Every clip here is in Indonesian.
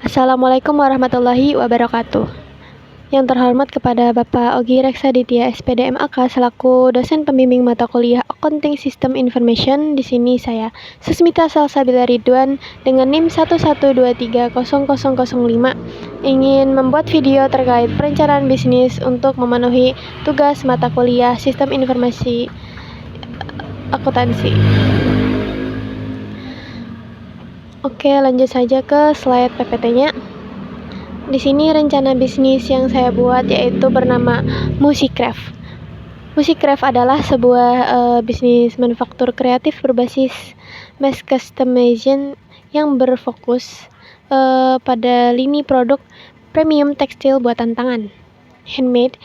Assalamualaikum warahmatullahi wabarakatuh. Yang terhormat kepada Bapak Ogi Reksaditya SPD MAK selaku dosen pembimbing mata kuliah Accounting System Information. Di sini saya Susmita Salsabila Ridwan dengan NIM 112300005 ingin membuat video terkait perencanaan bisnis untuk memenuhi tugas mata kuliah Sistem Informasi Akuntansi. Oke, lanjut saja ke slide PPT-nya. Di sini rencana bisnis yang saya buat yaitu bernama Musicraft. Musicraft adalah sebuah bisnis manufaktur kreatif berbasis mass customization yang berfokus pada lini produk premium tekstil buatan tangan, handmade.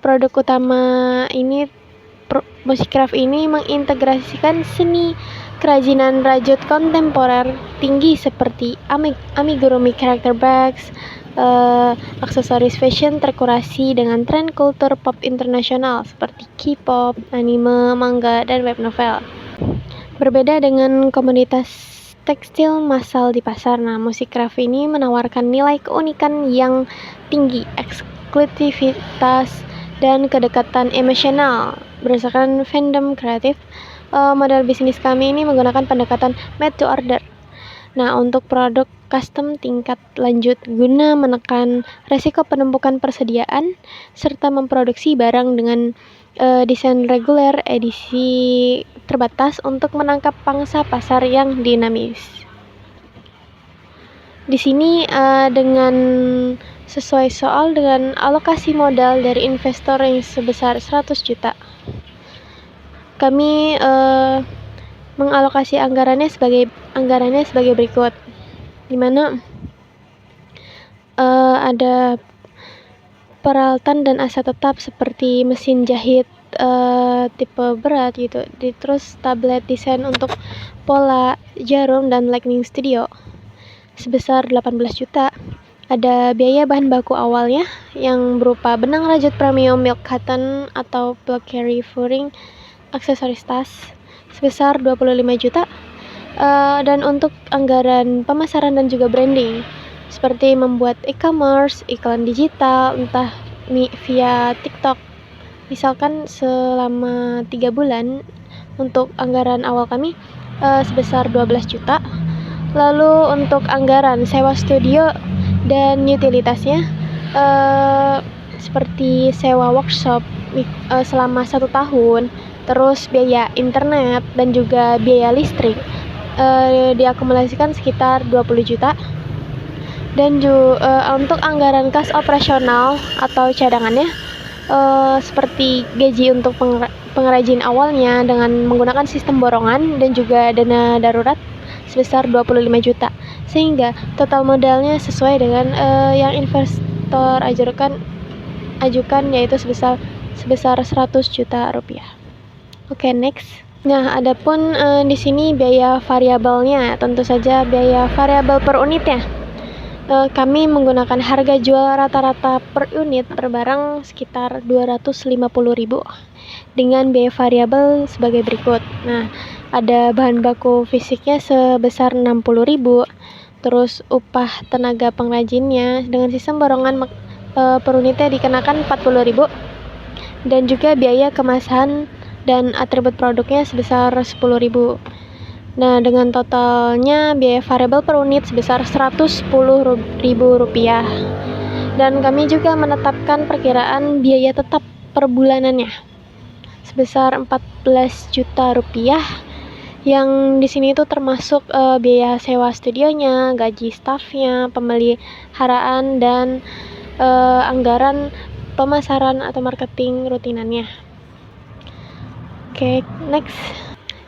Produk utama ini Musicraft ini mengintegrasikan seni kerajinan rajut kontemporer tinggi seperti amigurumi character bags, aksesoris fashion terkurasi dengan tren kultur pop internasional seperti K-pop, anime, manga, dan web novel. Berbeda dengan komunitas tekstil massal di pasar, Musicraft ini menawarkan nilai keunikan yang tinggi, eksklusivitas, dan kedekatan emosional. Berdasarkan fandom kreatif, model bisnis kami ini menggunakan pendekatan made to order. Untuk produk custom tingkat lanjut guna menekan resiko penumpukan persediaan serta memproduksi barang dengan desain reguler edisi terbatas untuk menangkap pangsa pasar yang dinamis. Di sini dengan sesuai soal dengan alokasi modal dari investor yang sebesar 100 juta. Kami mengalokasi anggarannya sebagai berikut, di mana ada peralatan dan aset tetap seperti mesin jahit tipe berat gitu, terus tablet desain untuk pola, jarum, dan Lightning Studio sebesar 18 juta. Ada biaya bahan baku awalnya yang berupa benang rajut premium milk cotton atau Bulgari furring, aksesoris tas sebesar 25 juta. Dan untuk anggaran pemasaran dan juga branding seperti membuat e-commerce, iklan digital, entah via TikTok, misalkan selama 3 bulan, untuk anggaran awal kami sebesar 12 juta. Lalu untuk anggaran sewa studio dan utilitasnya seperti sewa workshop selama 1 tahun, terus biaya internet dan juga biaya listrik diakumulasikan sekitar 20 juta. Dan untuk anggaran kas operasional atau cadangannya seperti gaji untuk pengrajin awalnya dengan menggunakan sistem borongan dan juga dana darurat sebesar 25 juta, sehingga total modalnya sesuai dengan yang investor ajukan yaitu sebesar 100 juta rupiah. Oke, next. Adapun di sini biaya variabelnya, tentu saja biaya variabel per unitnya. Kami menggunakan harga jual rata-rata per unit per barang sekitar 250.000 dengan biaya variabel sebagai berikut. Ada bahan baku fisiknya sebesar 60.000, terus upah tenaga pengrajinnya dengan sistem borongan per unitnya dikenakan 40.000, dan juga biaya kemasan dan atribut produknya sebesar 10.000. Dengan totalnya biaya variabel per unit sebesar 110.000 rupiah. Dan kami juga menetapkan perkiraan biaya tetap per bulanannya sebesar 14 juta rupiah, yang di sini itu termasuk biaya sewa studionya, gaji stafnya, pemeliharaan, dan anggaran pemasaran atau marketing rutinannya. Oke, next.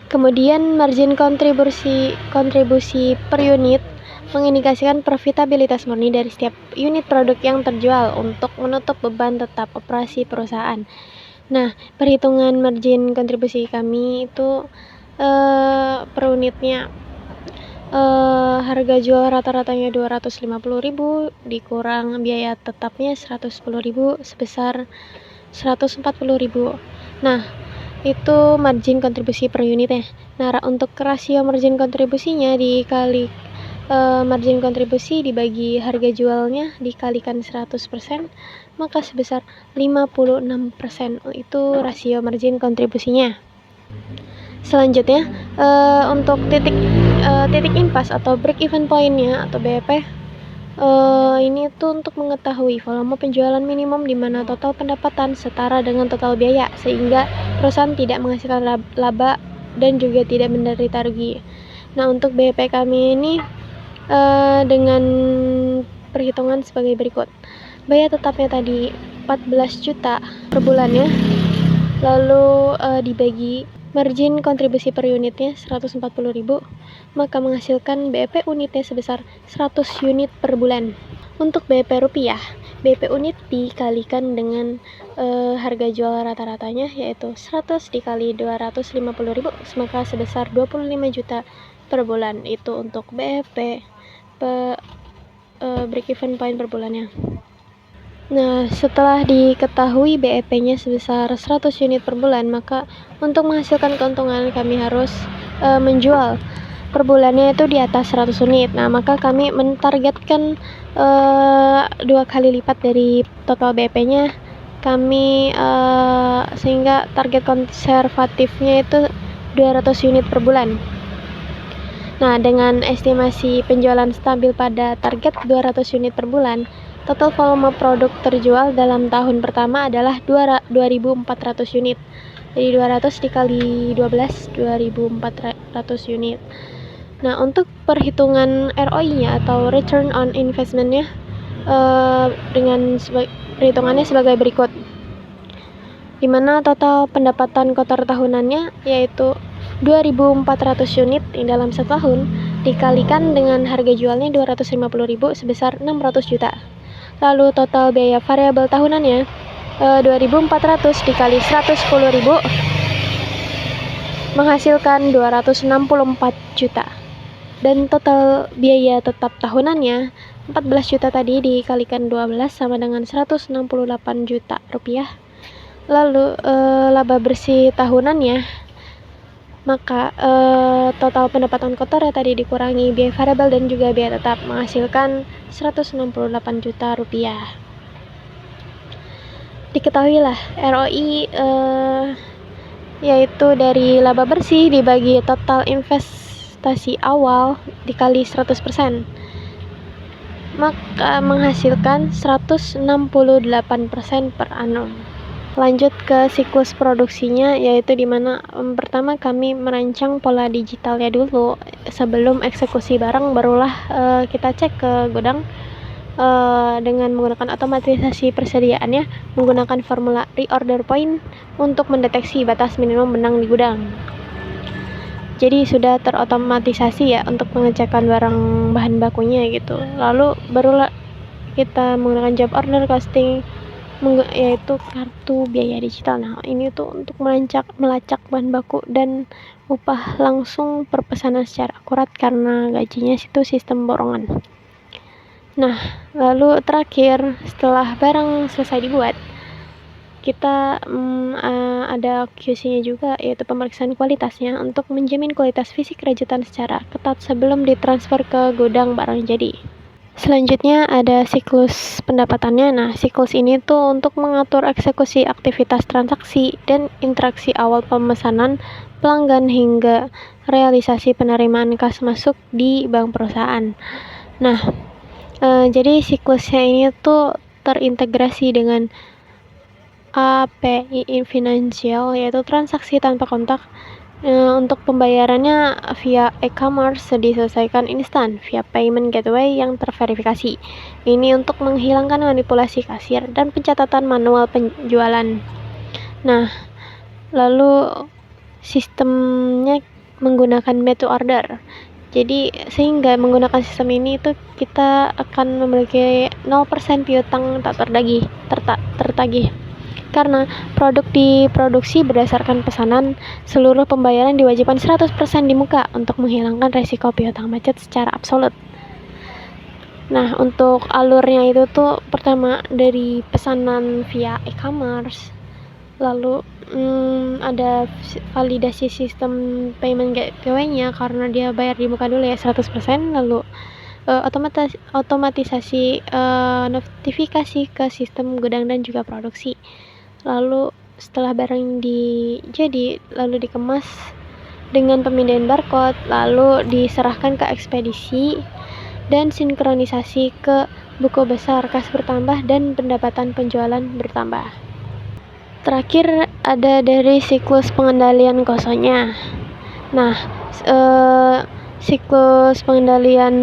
Kemudian margin kontribusi per unit mengindikasikan profitabilitas murni dari setiap unit produk yang terjual untuk menutup beban tetap operasi perusahaan. Perhitungan margin kontribusi kami itu per unitnya harga jual rata-ratanya 250.000 dikurang biaya tetapnya 110.000 sebesar 140.000. Itu margin kontribusi per unitnya. Untuk rasio margin kontribusinya dikali margin kontribusi dibagi harga jualnya dikalikan 100%, maka sebesar 56%. Itu rasio margin kontribusinya. Selanjutnya, untuk titik impas atau break even point-nya atau BEP, ini tuh untuk mengetahui volume penjualan minimum di mana total pendapatan setara dengan total biaya, sehingga perusahaan tidak menghasilkan laba dan juga tidak menderita rugi. Nah, untuk BEP kami ini dengan perhitungan sebagai berikut. Biaya tetapnya tadi 14 juta per bulannya, lalu dibagi margin kontribusi per unitnya 140.000, maka menghasilkan BEP unitnya sebesar 100 unit per bulan. Untuk BEP rupiah, BEP unit dikalikan dengan harga jual rata-ratanya, yaitu 100 dikali 250.000, maka sebesar 25 juta per bulan. Itu untuk BEP break even point per bulannya. Nah, setelah diketahui BEP-nya sebesar 100 unit per bulan, maka untuk menghasilkan keuntungan kami harus menjual per bulannya itu di atas 100 unit. Nah, maka kami mentargetkan 2 kali lipat dari total BEP-nya kami, sehingga target konservatifnya itu 200 unit per bulan. Nah, dengan estimasi penjualan stabil pada target 200 unit per bulan, total volume produk terjual dalam tahun pertama adalah 2.400 unit. Jadi 200 dikali 12, 2.400 unit. Nah, untuk perhitungan ROI-nya atau return on investment-nya dengan perhitungannya sebagai berikut. Di mana total pendapatan kotor tahunannya yaitu 2.400 unit dalam setahun dikalikan dengan harga jualnya 250.000 sebesar 600 juta. Lalu total biaya variabel tahunannya 2.400 dikali 110.000 menghasilkan 264 juta. Dan total biaya tetap tahunannya 14 juta tadi dikalikan 12 sama dengan 168 juta rupiah. Lalu laba bersih tahunannya, maka total pendapatan kotor ya tadi dikurangi biaya variabel dan juga biaya tetap menghasilkan 168 juta rupiah. Diketahuilah ROI yaitu dari laba bersih dibagi total investasi awal dikali 100%, maka menghasilkan 168% per annum. Lanjut ke siklus produksinya, yaitu dimana pertama kami merancang pola digitalnya dulu sebelum eksekusi barang, barulah kita cek ke gudang dengan menggunakan otomatisasi persediaannya menggunakan formula reorder point untuk mendeteksi batas minimum benang di gudang. Jadi sudah terotomatisasi ya untuk pengecekan barang bahan bakunya gitu. Lalu barulah kita menggunakan job order costing yaitu kartu biaya digital. Nah, ini tuh untuk melacak bahan baku dan upah langsung per pesanan secara akurat karena gajinya itu sistem borongan. Nah, lalu terakhir setelah barang selesai dibuat, kita ada QC-nya juga, yaitu pemeriksaan kualitasnya untuk menjamin kualitas fisik rajutan secara ketat sebelum ditransfer ke gudang barang jadi. Selanjutnya ada siklus pendapatannya. Nah, siklus ini tuh untuk mengatur eksekusi aktivitas transaksi dan interaksi awal pemesanan pelanggan hingga realisasi penerimaan kas masuk di bank perusahaan. Nah, jadi siklusnya ini tuh terintegrasi dengan API Financial, yaitu transaksi tanpa kontak. Untuk pembayarannya via e-commerce diselesaikan instan via payment gateway yang terverifikasi. Ini untuk menghilangkan manipulasi kasir dan pencatatan manual penjualan. Nah, lalu sistemnya menggunakan made to order. Jadi sehingga menggunakan sistem ini itu kita akan memiliki 0% piutang tak tertagih. Karena produk diproduksi berdasarkan pesanan, seluruh pembayaran diwajibkan 100% di muka untuk menghilangkan resiko piutang macet secara absolut. Nah, untuk alurnya itu tuh pertama dari pesanan via e-commerce, lalu ada validasi sistem payment gateway-nya karena dia bayar di muka dulu ya 100%, lalu otomatisasi notifikasi ke sistem gudang dan juga produksi. Lalu setelah barang jadi lalu dikemas dengan pemindahan barcode, lalu diserahkan ke ekspedisi dan sinkronisasi ke buku besar, kas bertambah dan pendapatan penjualan bertambah. Terakhir ada dari siklus pengendalian KOSO-nya. Nah, siklus pengendalian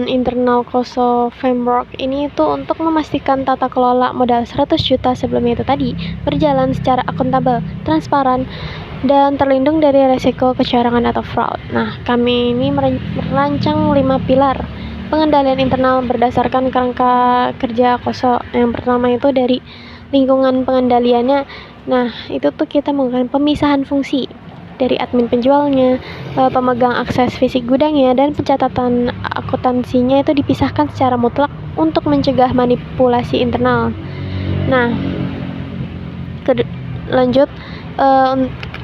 internal KOSO framework ini itu untuk memastikan tata kelola modal 100 juta sebelumnya itu tadi berjalan secara akuntabel, transparan, dan terlindung dari resiko kecurangan atau fraud. Nah, kami ini merancang 5 pilar pengendalian internal berdasarkan kerangka kerja KOSO. Yang pertama itu dari lingkungan pengendaliannya. Nah, itu tuh kita menggunakan pemisahan fungsi dari admin penjualnya, pemegang akses fisik gudangnya, dan pencatatan akuntansinya itu dipisahkan secara mutlak untuk mencegah manipulasi internal. Nah, lanjut,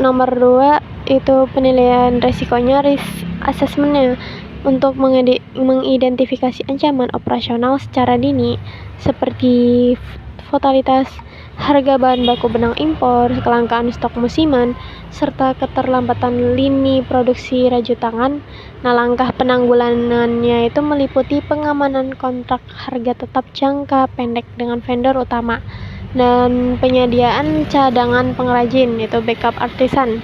nomor 2 itu penilaian resikonya, risk assessment-nya, untuk mengidentifikasi ancaman operasional secara dini seperti volatilitas harga bahan baku benang impor, kelangkaan stok musiman, serta keterlambatan lini produksi raju tangan. Nah, langkah penanggulangannya itu meliputi pengamanan kontrak harga tetap jangka pendek dengan vendor utama dan penyediaan cadangan pengrajin, yaitu backup artisan.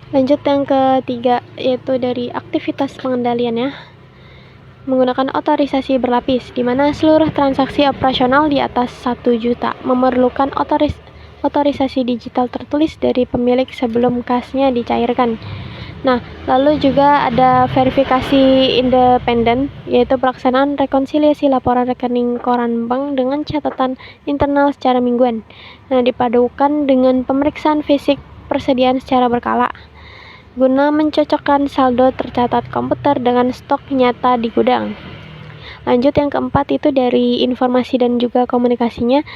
Lanjut yang ketiga, yaitu dari aktivitas pengendaliannya, menggunakan otorisasi berlapis, di mana seluruh transaksi operasional di atas 1 juta memerlukan otorisasi digital tertulis dari pemilik sebelum kasnya dicairkan. Nah, lalu juga ada verifikasi independen, yaitu pelaksanaan rekonsiliasi laporan rekening koran bank dengan catatan internal secara mingguan. Nah, dipadukan dengan pemeriksaan fisik persediaan secara berkala guna mencocokkan saldo tercatat komputer dengan stok nyata di gudang. Lanjut yang keempat itu dari informasi dan juga komunikasinya,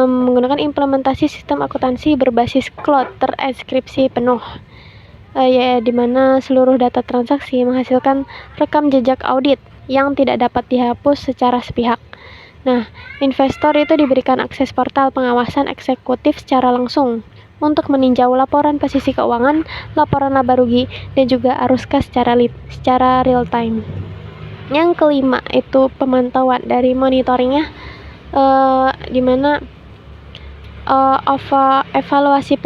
menggunakan implementasi sistem akuntansi berbasis cloud terenkripsi penuh, di mana seluruh data transaksi menghasilkan rekam jejak audit yang tidak dapat dihapus secara sepihak. Nah, investor itu diberikan akses portal pengawasan eksekutif secara langsung untuk meninjau laporan posisi keuangan, laporan laba rugi, dan juga arus kas secara real time. Yang kelima itu pemantauan dari monitoringnya, di mana evaluasi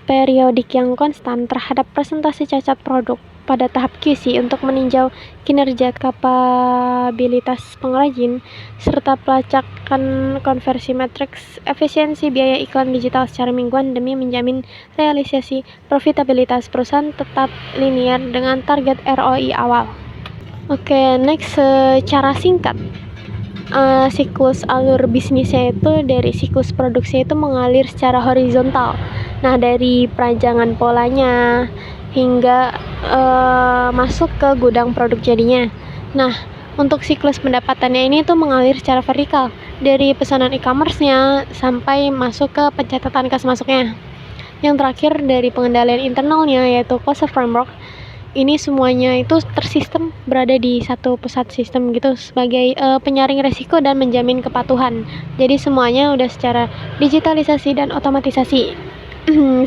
periodik yang konstan terhadap presentasi cacat produk pada tahap QC untuk meninjau kinerja kapabilitas pengrajin, serta pelacakan konversi matriks efisiensi biaya iklan digital secara mingguan demi menjamin realisasi profitabilitas perusahaan tetap linear dengan target ROI awal. Oke, next, secara singkat, siklus alur bisnisnya itu dari siklus produksi itu mengalir secara horizontal. Nah, dari perancangan polanya hingga masuk ke gudang produk jadinya. Nah, untuk siklus pendapatannya ini tuh mengalir secara vertikal dari pesanan e-commerce-nya sampai masuk ke pencatatan kas masuknya. Yang terakhir dari pengendalian internalnya, yaitu KOSO framework. Ini semuanya itu tersistem berada di satu pusat sistem gitu sebagai penyaring resiko dan menjamin kepatuhan. Jadi semuanya udah secara digitalisasi dan otomatisasi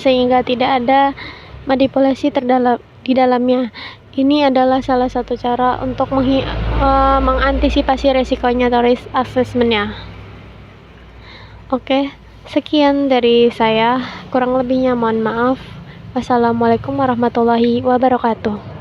sehingga tidak ada manipulasi di dalamnya. Ini adalah salah satu cara untuk mengantisipasi resikonya atau risk assessment-nya. Oke, sekian dari saya. Kurang lebihnya mohon maaf. Wassalamualaikum warahmatullahi wabarakatuh.